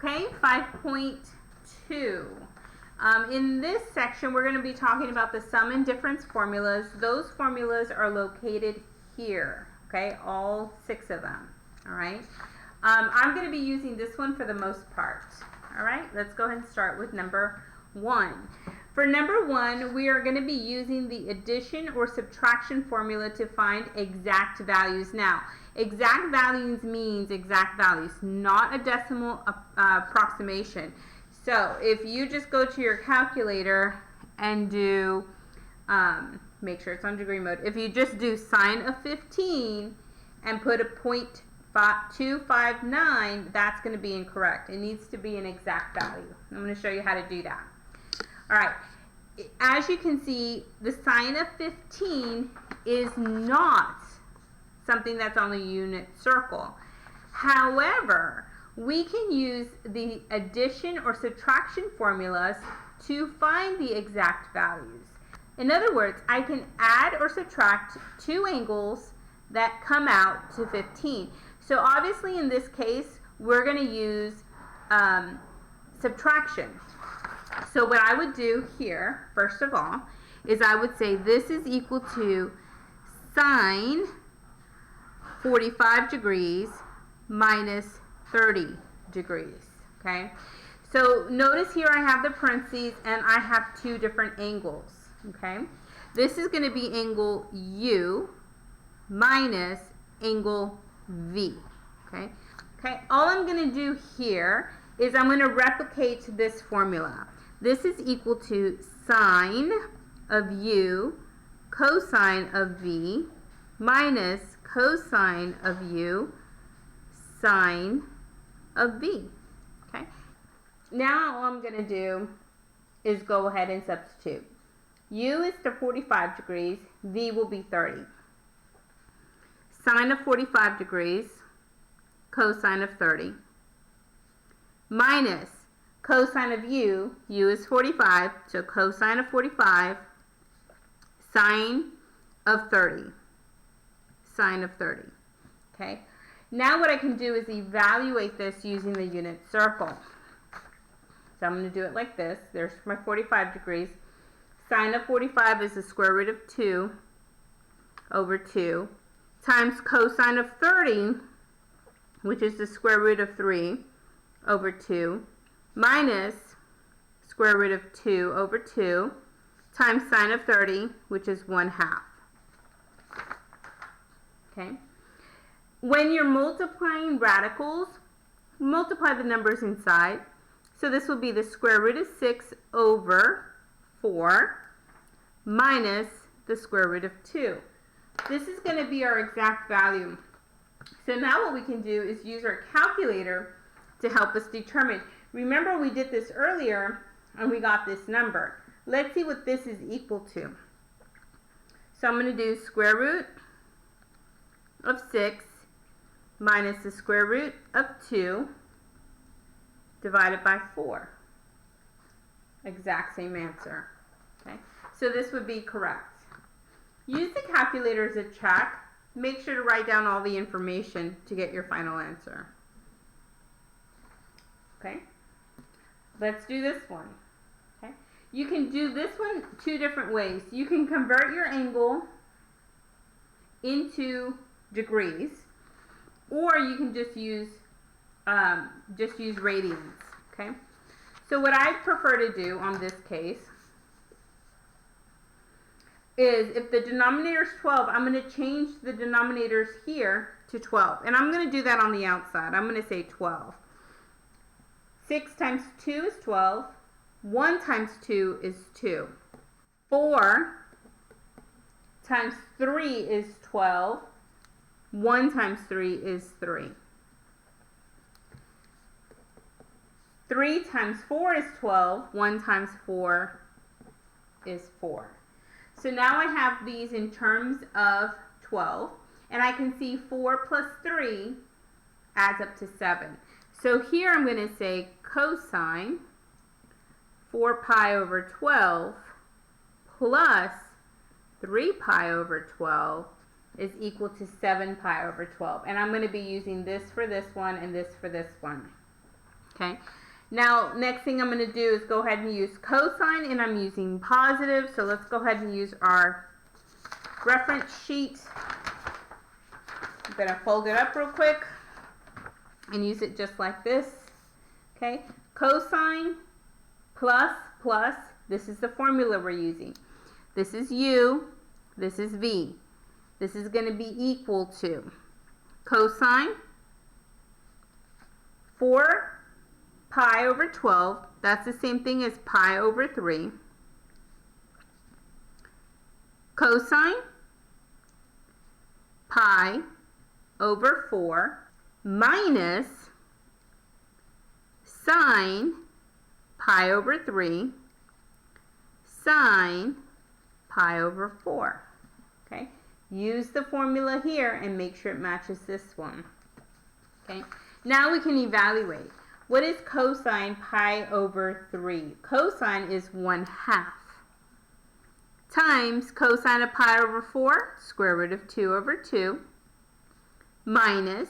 Okay, 5.2. In this section, we're going to be talking about the sum and difference formulas. Those formulas are located here, okay, all 6 of them, all right? I'm going to be using this one for the most part, all right? Let's go ahead and start with number 1. For number 1, we are going to be using the addition or subtraction formula to find exact values. Now, exact values means exact values, not a decimal approximation. So if you just go to your calculator and do, make sure it's on degree mode, if you just do sine of 15 and put a 0.259, that's going to be incorrect. It needs to be an exact value. I'm going to show you how to do that. All right, as you can see, the sine of 15 is not something that's on the unit circle. However, we can use the addition or subtraction formulas to find the exact values. In other words, I can add or subtract 2 angles that come out to 15. So obviously in this case, we're going to use subtraction. So what I would do here, first of all, is I would say this is equal to sine 45 degrees minus 30 degrees, okay? So notice here I have the parentheses and I have 2 different angles, okay? This is going to be angle U minus angle V, okay? Okay, all I'm going to do here is I'm going to replicate this formula. This is equal to sine of U cosine of V minus cosine of U sine of V. Okay. Now all I'm going to do is go ahead and substitute. U is to 45 degrees, V will be 30. Sine of 45 degrees, cosine of 30, minus cosine of U is 45, so cosine of 45, sine of 30, sine of 30, okay? Now what I can do is evaluate this using the unit circle. So I'm going to do it like this. There's my 45 degrees. Sine of 45 is the square root of 2 over 2 times cosine of 30, which is the square root of 3 over 2, minus square root of 2 over 2 times sine of 30, which is 1/2. Okay. When you're multiplying radicals, multiply the numbers inside. So this will be the square root of 6 over 4 minus the square root of 2. This is going to be our exact value. So now what we can do is use our calculator to help us determine. Remember we did this earlier and we got this number. Let's see what this is equal to. So I'm going to do square root of 6 minus the square root of 2 divided by 4. Exact same answer. Okay, so this would be correct. Use the calculator as a check. Make sure to write down all the information to get your final answer. Okay, let's do this one. Okay, you can do this one 2 different ways. You can convert your angle into degrees, or you can just use radians. Okay, so what I prefer to do on this case is if the denominator is 12, I'm going to change the denominators here to 12, and I'm going to do that on the outside. I'm going to say 12. 6 times 2 is 12. 1 times 2 is 2. 4 times 3 is 12. 1 times 3 is 3. 3 times 4 is 12. 1 times 4 is 4. So now I have these in terms of 12. And I can see 4 plus 3 adds up to 7. So here I'm going to say cosine 4 pi over 12 plus 3 pi over 12 is equal to 7 pi over 12. And I'm going to be using this for this one and this for this one. Okay. Now, next thing I'm going to do is go ahead and use cosine, and I'm using positive. So let's go ahead and use our reference sheet. I'm going to fold it up real quick and use it just like this. Okay. Cosine plus plus. This is the formula we're using. This is U. This is V. This is going to be equal to cosine 4 pi over 12, that's the same thing as pi over 3, cosine pi over 4 minus sine pi over 3 sine pi over 4. Okay, use the formula here and make sure it matches this one. Okay, now we can evaluate. What is cosine pi over 3? Cosine is 1/2 times cosine of pi over 4, square root of 2 over 2, minus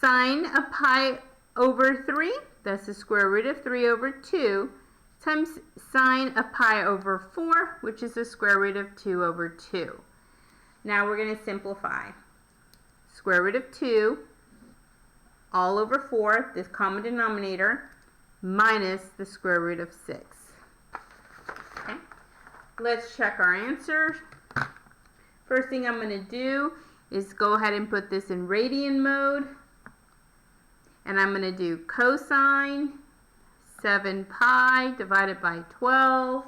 sine of pi over 3, that's the square root of 3 over 2, times sine of pi over 4, which is the square root of 2 over 2. Now we're going to simplify. Square root of 2 all over 4, this common denominator, minus the square root of 6. Okay, let's check our answer. First thing I'm going to do is go ahead and put this in radian mode. And I'm going to do cosine 7 pi divided by 12.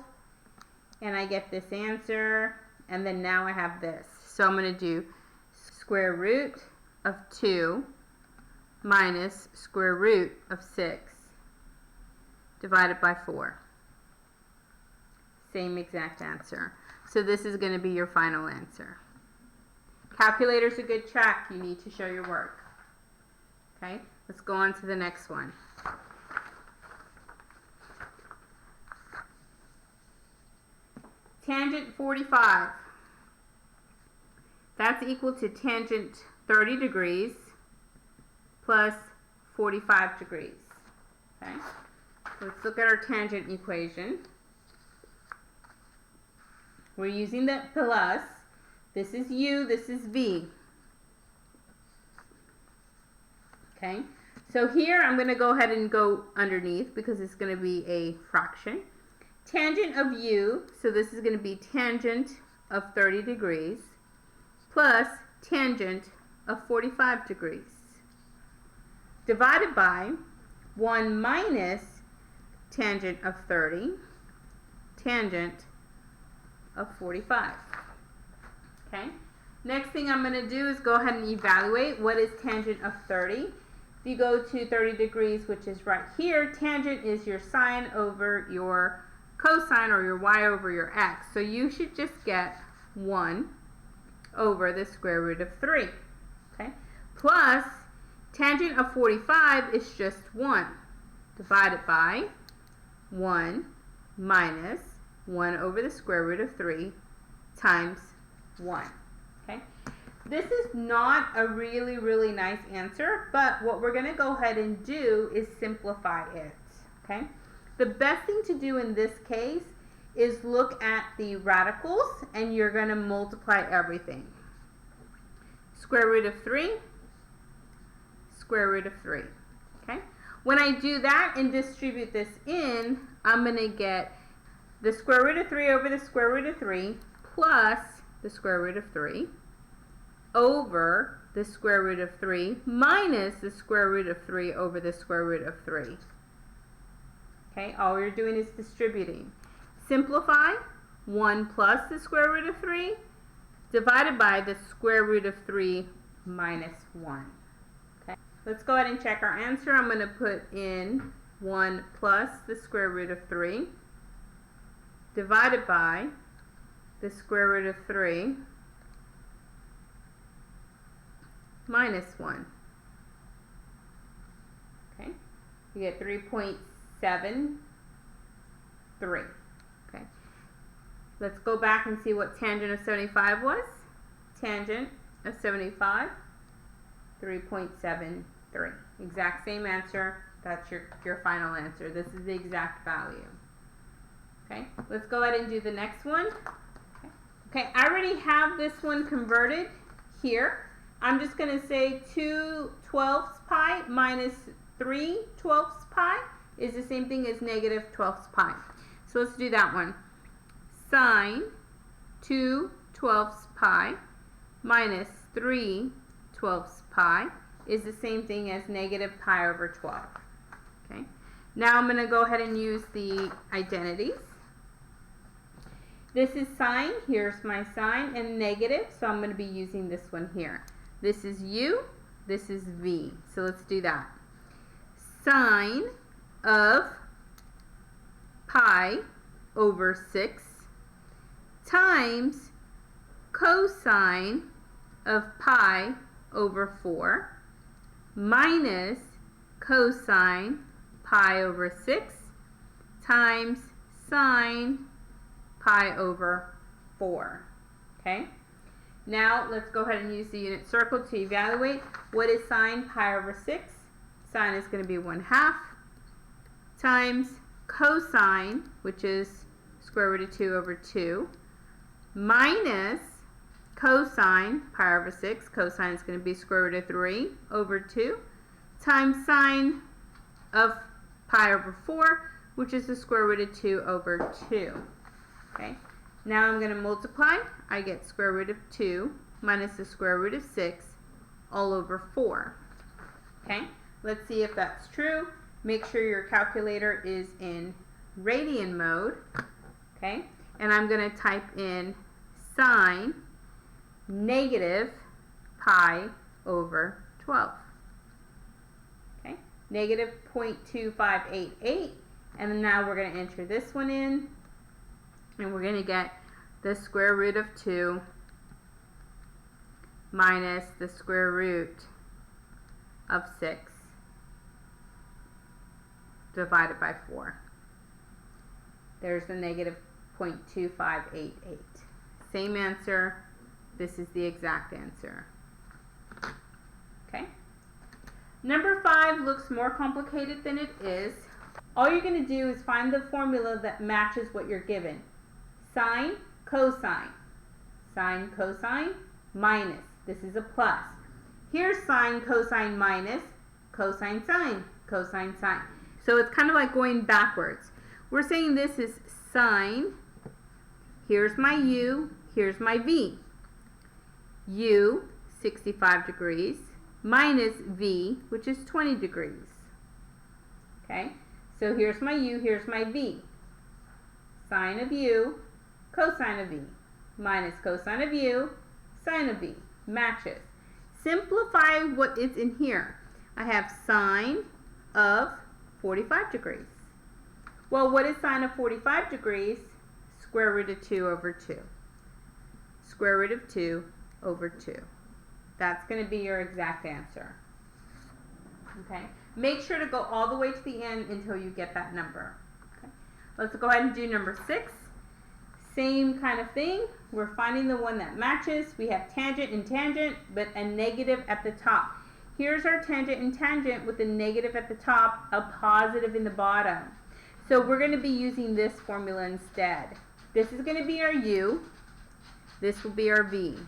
And I get this answer. And then now I have this. So I'm going to do square root of 2 minus square root of 6 divided by 4. Same exact answer. So this is going to be your final answer. Calculator's a good check. You need to show your work. Okay, let's go on to the next one. Tangent 45. That's equal to tangent 30 degrees plus 45 degrees. Okay, let's look at our tangent equation. We're using the plus. This is U, this is V. Okay, so here I'm going to go ahead and go underneath because it's going to be a fraction. Tangent of U, so this is going to be tangent of 30 degrees plus tangent of 45 degrees. Divided by 1 minus tangent of 30, tangent of 45. Okay, next thing I'm going to do is go ahead and evaluate what is tangent of 30. If you go to 30 degrees, which is right here, tangent is your sine over your cosine or your y over your x. So you should just get 1 over the square root of 3. Okay, plus tangent of 45 is just 1 divided by 1 minus 1 over the square root of 3 times 1. Okay, this is not a really nice answer, but what we're going to go ahead and do is simplify it. Okay, the best thing to do in this case is look at the radicals, and you're going to multiply everything. Square root of 3, square root of 3. Okay, when I do that and distribute this in, I'm going to get the square root of 3 over the square root of 3 plus the square root of 3 over the square root of 3 minus the square root of 3 over the square root of 3. Okay, all you're doing is distributing. Simplify 1 plus the square root of 3 divided by the square root of 3 minus 1. Okay, let's go ahead and check our answer. I'm going to put in 1 plus the square root of 3 divided by the square root of 3 minus 1. Okay, you get 3.73. Okay, let's go back and see what tangent of 75 was. Tangent of 75, 3.73. Exact same answer, That's your final answer. This is the exact value. Okay, let's go ahead and do the next one. Okay, I already have this one converted here. I'm just going to say 2/12 pi minus 3/12 pi is the same thing as -12 pi. So let's do that one. Sine 2/12 pi minus 3/12 pi is the same thing as -pi/12. Okay. Now I'm going to go ahead and use the identities. This is sine, here's my sine, and negative, so I'm going to be using this one here. This is u, this is v. So let's do that. Sine of pi over 6 times cosine of pi over 4 minus cosine pi over 6 times sine pi over 4. Okay? Now let's go ahead and use the unit circle to evaluate. What is sine pi over 6? Sine is going to be 1/2 times cosine, which is square root of 2 over 2, minus cosine pi over 6. Cosine is going to be square root of 3 over 2 times sine of pi over 4, which is the square root of 2 over 2. Okay, now I'm going to multiply. I get square root of 2 minus the square root of 6 all over 4. Okay, let's see if that's true. Make sure your calculator is in radian mode. Okay, and I'm going to type in sine negative pi over 12. Okay, negative 0.2588. And now we're going to enter this one in. And we're going to get the square root of 2 minus the square root of 6 divided by 4. There's the negative 0.2588. Same answer. This is the exact answer. Okay. Number 5 looks more complicated than it is. All you're going to do is find the formula that matches what you're given. Sine, cosine. Sine, cosine, minus. This is a plus. Here's sine, cosine, minus. Cosine, sine. Cosine, sine. So it's kind of like going backwards. We're saying this is sine. Here's my u. Here's my v. U, 65 degrees, minus v, which is 20 degrees. Okay, so here's my u, here's my v. Sine of u, cosine of v, minus cosine of u, sine of v. Matches. Simplify what is in here. I have sine of 45 degrees. Well, what is sine of 45 degrees? Square root of 2 over 2. Square root of 2 over 2. That's going to be your exact answer. Okay. Make sure to go all the way to the end until you get that number. Okay. Let's go ahead and do number 6. Same kind of thing. We're finding the one that matches. We have tangent and tangent, but a negative at the top. Here's our tangent and tangent with a negative at the top, a positive in the bottom. So we're going to be using this formula instead. This is going to be our u. This will be our v.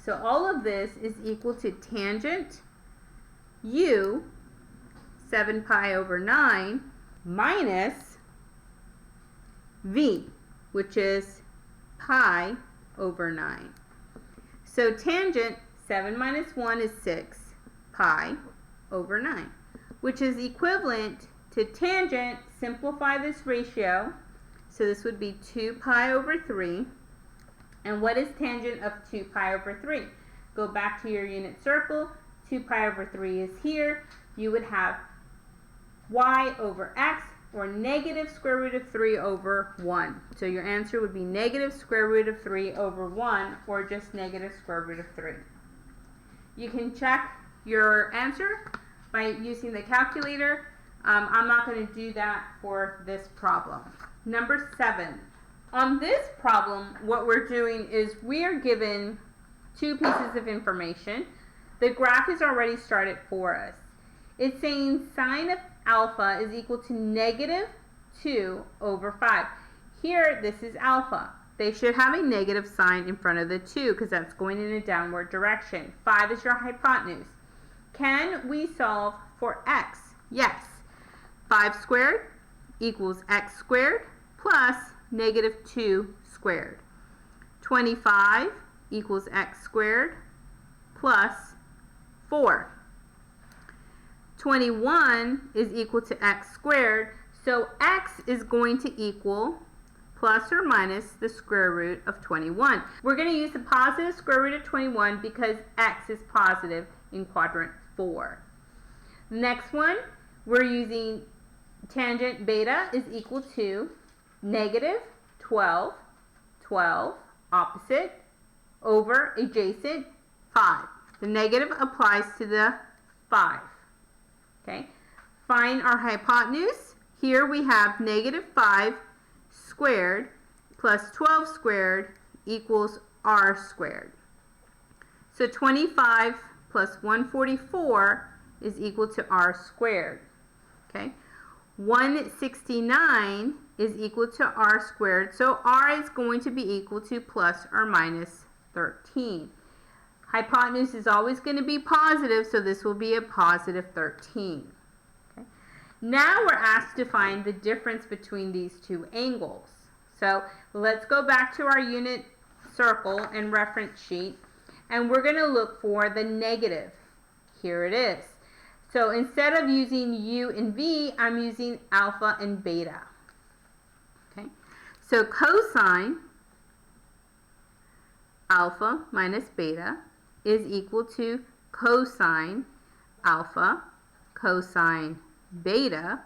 So all of this is equal to tangent u, 7 pi over 9, minus v, which is pi over 9. So tangent 7 minus 1 is 6 pi over 9, which is equivalent to tangent. Simplify this ratio. So this would be 2 pi over 3. And what is tangent of 2 pi over 3? Go back to your unit circle. 2 pi over 3 is here. You would have y over x, or negative square root of 3 over 1. So your answer would be negative square root of 3 over 1, or just negative square root of 3. You can check your answer by using the calculator. I'm not going to do that for this problem. Number 7. On this problem, what we're doing is we are given two pieces of information. The graph is already started for us. It's saying sine of alpha is equal to negative 2 over 5. Here, this is alpha. They should have a negative sign in front of the 2 because that's going in a downward direction. 5 is your hypotenuse. Can we solve for x? Yes. 5 squared equals x squared plus negative 2 squared. 25 equals x squared plus 4. 21 is equal to x squared, so x is going to equal plus or minus the square root of 21. We're going to use the positive square root of 21 because x is positive in quadrant 4. Next one, we're using tangent beta is equal to negative 12, 12, opposite, over adjacent 5. The negative applies to the 5. Okay, find our hypotenuse. Here we have negative 5 squared plus 12 squared equals r squared. So 25 plus 144 is equal to r squared. Okay, 169 is equal to r squared, so r is going to be equal to plus or minus 13. Hypotenuse is always going to be positive, so this will be a positive 13. Okay. Now we're asked to find the difference between these two angles. So let's go back to our unit circle and reference sheet, and we're going to look for the negative. Here it is. So instead of using u and v, I'm using alpha and beta. Okay. So cosine alpha minus beta is equal to cosine alpha cosine beta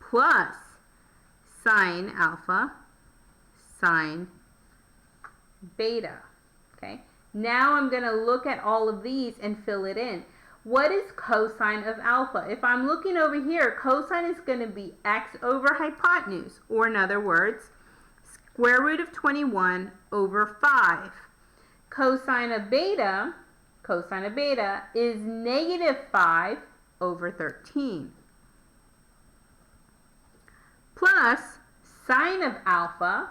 plus sine alpha sine beta. Okay. Now I'm going to look at all of these and fill it in. What is cosine of alpha? If I'm looking over here, cosine is going to be x over hypotenuse, or in other words, square root of 21 over 5. Cosine of beta is negative 5 over 13. Plus sine of alpha,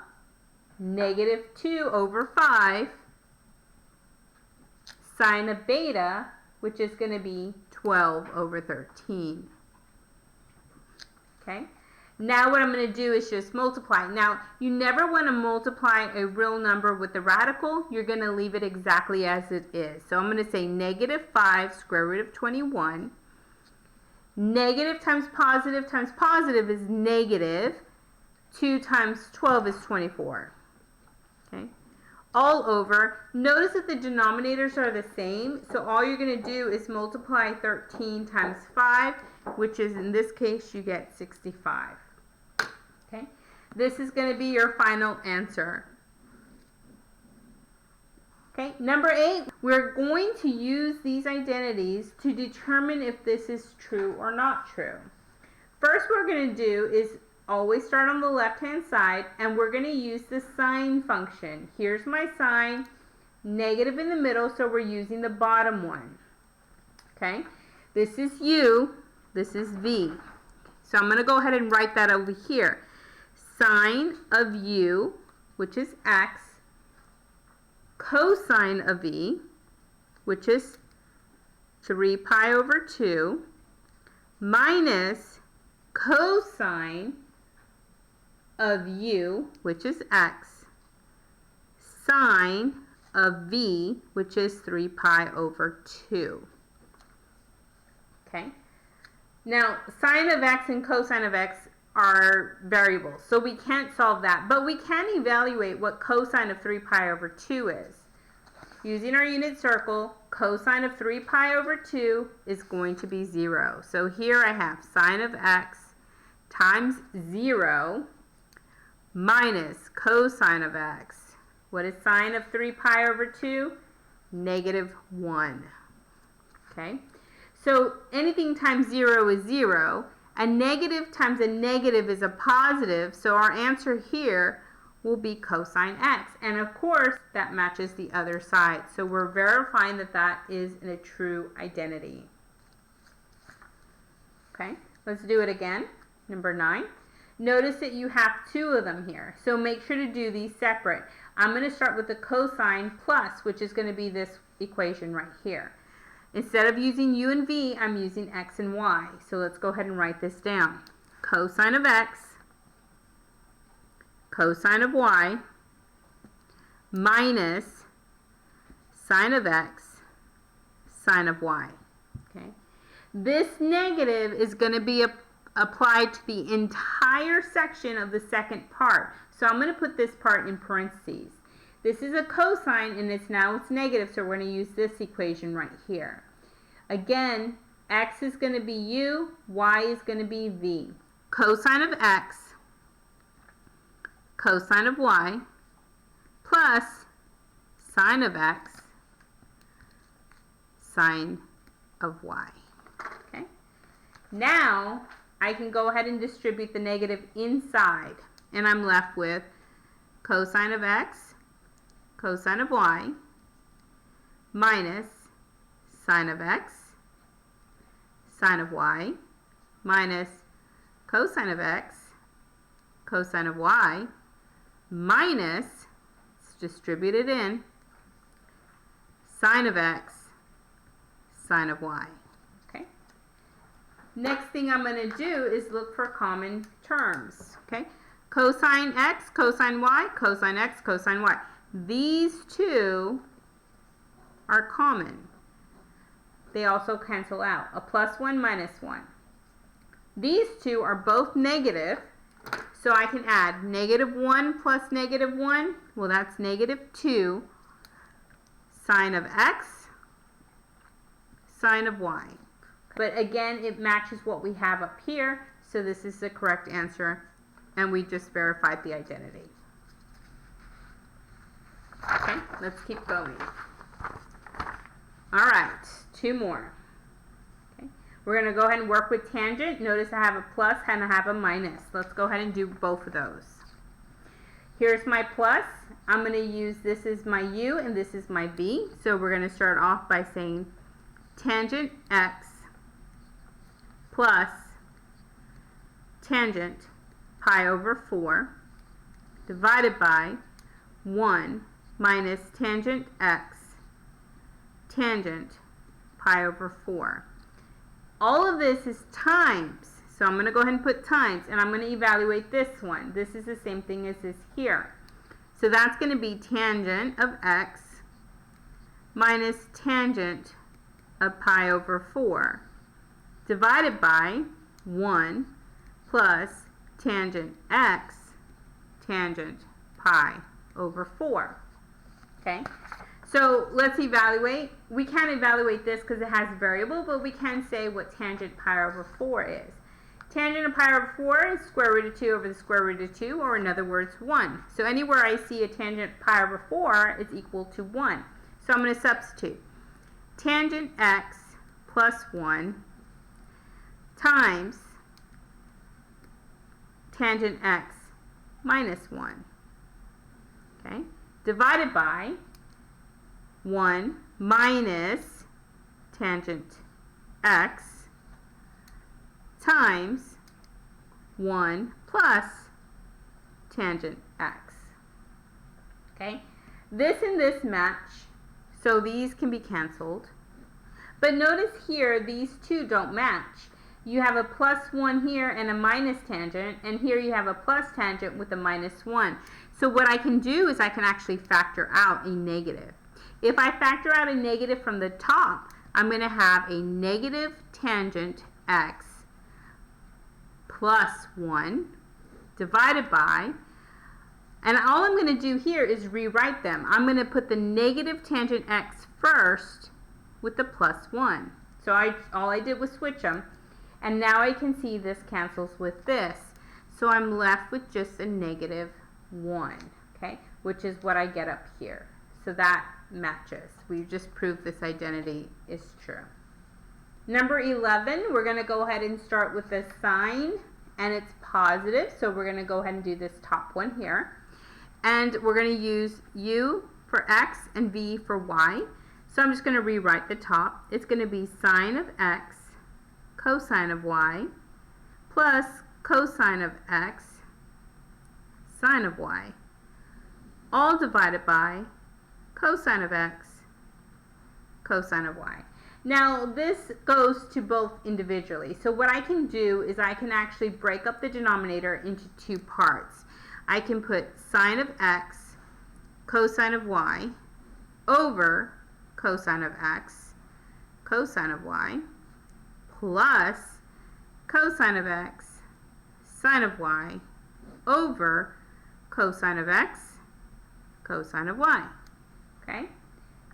negative 2 over 5. Sine of beta, which is going to be 12 over 13. Okay? Now what I'm going to do is just multiply. Now, you never want to multiply a real number with the radical. You're going to leave it exactly as it is. So I'm going to say negative 5 square root of 21. Negative times positive is negative. 2 times 12 is 24. Okay? All over. Notice that the denominators are the same, so all you're going to do is multiply 13 times 5, which is, in this case, you get 65. Okay? This is going to be your final answer. Okay, number 8, we're going to use these identities to determine if this is true or not true. First, what we're going to do is always start on the left-hand side, and we're going to use the sine function. Here's my sine, negative in the middle, so we're using the bottom one. Okay, this is u, this is v. So I'm going to go ahead and write that over here. Sine of u, which is x, cosine of v, which is 3 pi over 2, minus cosine of u, which is x, sine of v, which is 3 pi over 2. Okay. Now, sine of x and cosine of x are variables, so we can't solve that, but we can evaluate what cosine of 3 pi over 2 is. Using our unit circle, cosine of 3 pi over 2 is going to be 0. So here I have sine of x times 0 minus cosine of x. What is sine of 3 pi over 2? Negative 1. Okay? So anything times 0 is 0. A negative times a negative is a positive, so our answer here will be cosine x. And of course, that matches the other side. So we're verifying that that is a true identity. Okay? Let's do it again. Number 9. Notice that you have 2 of them here. So make sure to do these separate. I'm going to start with the cosine plus, which is going to be this equation right here. Instead of using u and v, I'm using x and y. So let's go ahead and write this down. Cosine of x, cosine of y, minus sine of x, sine of y. Okay. This negative is going to be applied to the entire section of the second part. So I'm going to put this part in parentheses. This is a cosine and it's negative, so we're going to use this equation right here. Again, x is going to be u, y is going to be v. Cosine of x, cosine of y, plus sine of x, sine of y. Okay. Now I can go ahead and distribute the negative inside, and I'm left with cosine of x, cosine of y, minus sine of x, sine of y, minus cosine of x, cosine of y, minus, let's distribute it in, sine of x, sine of y. Okay. Next thing I'm going to do is look for common terms. Okay. Cosine x, cosine y, cosine x, cosine y. These two are common. They also cancel out. A plus 1 minus 1. These two are both negative, so I can add negative 1 plus negative 1. Well, that's negative 2 sine of x, sine of y. But again, it matches what we have up here, so this is the correct answer, and we just verified the identity. Okay, let's keep going. All right, 2 more. Okay, we're going to go ahead and work with tangent. Notice I have a plus and I have a minus. Let's go ahead and do both of those. Here's my plus. I'm going to use, this is my u and this is my v. So we're going to start off by saying tangent x plus tangent pi over 4 divided by 1 minus tangent x tangent pi over 4. All of this is times, so I'm going to go ahead and put times, and I'm going to evaluate this one. This is the same thing as this here. So that's going to be tangent of x minus tangent of pi over 4 divided by 1 plus tangent x tangent pi over 4. Okay, so let's evaluate. We can't evaluate this because it has a variable, but we can say what tangent pi over 4 is. Tangent of pi over 4 is square root of 2 over the square root of 2, or in other words, 1. So anywhere I see a tangent pi over 4, it's equal to 1. So I'm going to substitute. Tangent x plus 1 times tangent x minus 1. Okay, divided by 1 minus tangent x times 1 plus tangent x. Okay, this and this match, so these can be canceled. But notice here, these two don't match. You have a plus 1 here and a minus tangent, and here you have a plus tangent with a minus 1. So what I can do is I can actually factor out a negative. If I factor out a negative from the top, I'm going to have a negative tangent x plus 1 divided by, and all I'm going to do here is rewrite them. I'm going to put the negative tangent x first with the plus 1. So all I did was switch them, and now I can see this cancels with this. So I'm left with just a negative 1, okay, which is what I get up here. So that matches. We just proved this identity is true. Number 11, we're going to go ahead and start with the sign, and it's positive, so we're going to go ahead and do this top one here. And we're going to use u for x and v for y. So I'm just going to rewrite the top. It's going to be sine of x cosine of y plus cosine of x sine of y, all divided by cosine of x cosine of y. Now this goes to both individually. So what I can do is I can actually break up the denominator into two parts. I can put sine of x cosine of y over cosine of x cosine of y plus cosine of x sine of y over cosine of x cosine of y. Okay?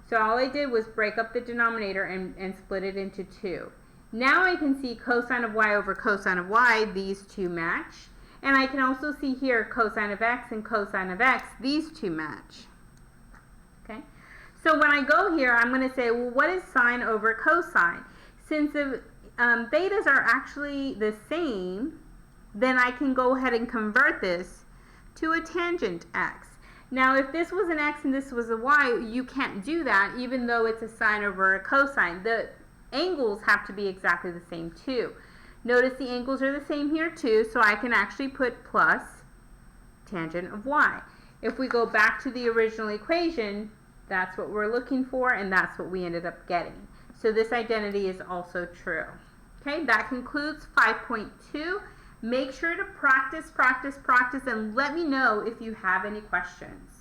So all I did was break up the denominator and split it into two. Now I can see cosine of y over cosine of y, these two match. And I can also see here cosine of x and cosine of x, these two match. Okay? So when I go here, I'm going to say, well, what is sine over cosine? Since the betas are actually the same, then I can go ahead and convert this to a tangent x. Now, if this was an x and this was a y, you can't do that, even though it's a sine over a cosine. The angles have to be exactly the same too. Notice the angles are the same here too, so I can actually put plus tangent of y. If we go back to the original equation, that's what we're looking for, and that's what we ended up getting. So this identity is also true. Okay, that concludes 5.2. Make sure to practice, practice, practice, and let me know if you have any questions.